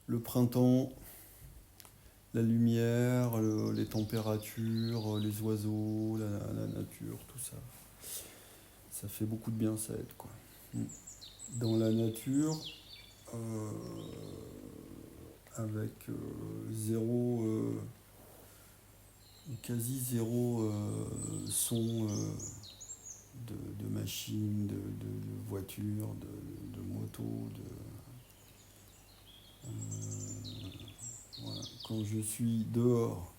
le printemps, la lumière, les températures, les oiseaux, la nature, tout ça. Ça fait beaucoup de bien, ça aide, quoi. Mm. Dans la nature, euh, avec zéro, quasi zéro son de machines, de voitures, de motos, voilà. Quand je suis dehors,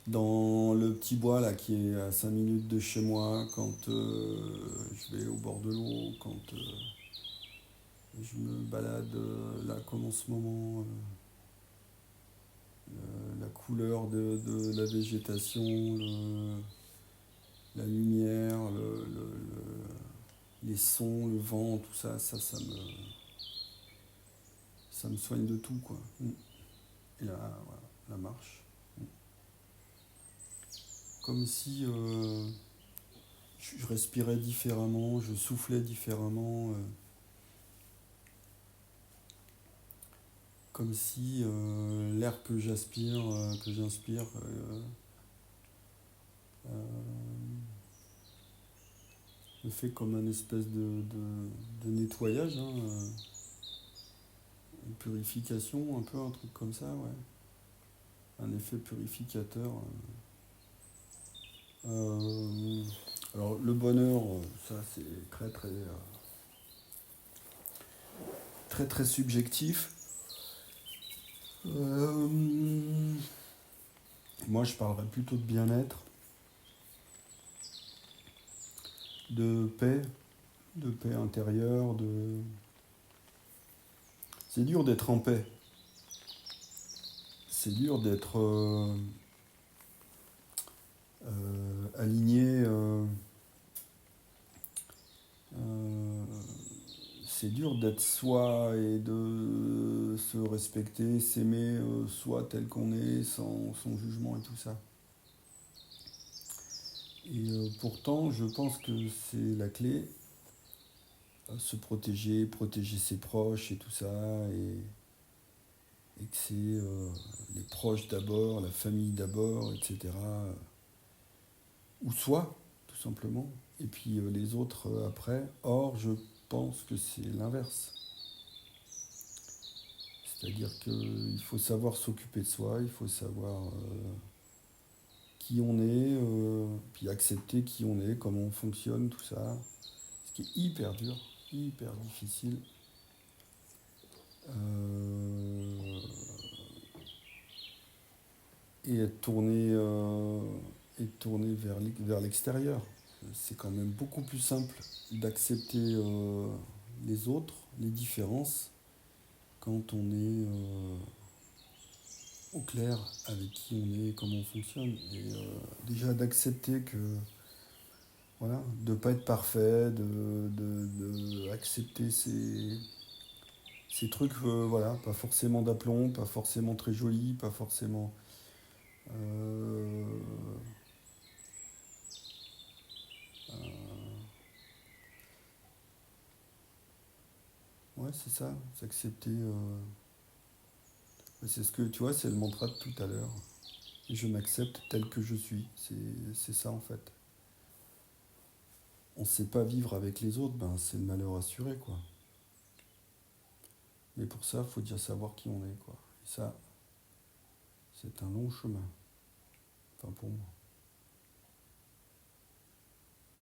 dans le petit bois là qui est à 5 minutes de chez moi, quand je vais au bord de l'eau, quand je me balade là comme en ce moment, la couleur de la végétation, la lumière, les sons, le vent, tout ça, ça me soigne de tout, quoi. Et là, voilà, la marche. Comme si je respirais différemment, je soufflais différemment, comme si l'air que j'inspire, me fait comme un espèce de nettoyage, hein, une purification, un peu un truc comme ça, ouais. Un effet purificateur. Euh, alors le bonheur, ça c'est très très subjectif. Euh, Moi je parlerais plutôt de bien-être, de paix, de paix intérieure, de... C'est dur d'être en paix. C'est dur d'être aligné. Euh, c'est dur d'être soi et de se respecter, s'aimer soi tel qu'on est, sans jugement et tout ça. Et pourtant, je pense que c'est la clé, se protéger, protéger ses proches et tout ça, et que c'est les proches d'abord, la famille d'abord, etc. Ou soi, tout simplement, et puis les autres après. Or, je pense que c'est l'inverse. C'est-à-dire qu'il faut savoir s'occuper de soi, il faut savoir qui on est, puis accepter qui on est, comment on fonctionne, tout ça. Ce qui est hyper dur, hyper difficile. Euh, et être tourné vers l'extérieur. C'est quand même beaucoup plus simple d'accepter les autres, les différences, quand on est au clair avec qui on est, comment on fonctionne. Et déjà d'accepter que, voilà, de ne pas être parfait, de accepter ces trucs, voilà, pas forcément d'aplomb, pas forcément très jolis, pas forcément... euh, ouais, c'est ça, s'accepter. C'est ce que, tu vois, c'est le mantra de tout à l'heure. Je m'accepte tel que je suis. C'est ça en fait. On ne sait pas vivre avec les autres, ben c'est le malheur assuré, quoi. Mais pour ça, il faut déjà savoir qui on est, quoi. Et ça, c'est un long chemin. Enfin, pour moi.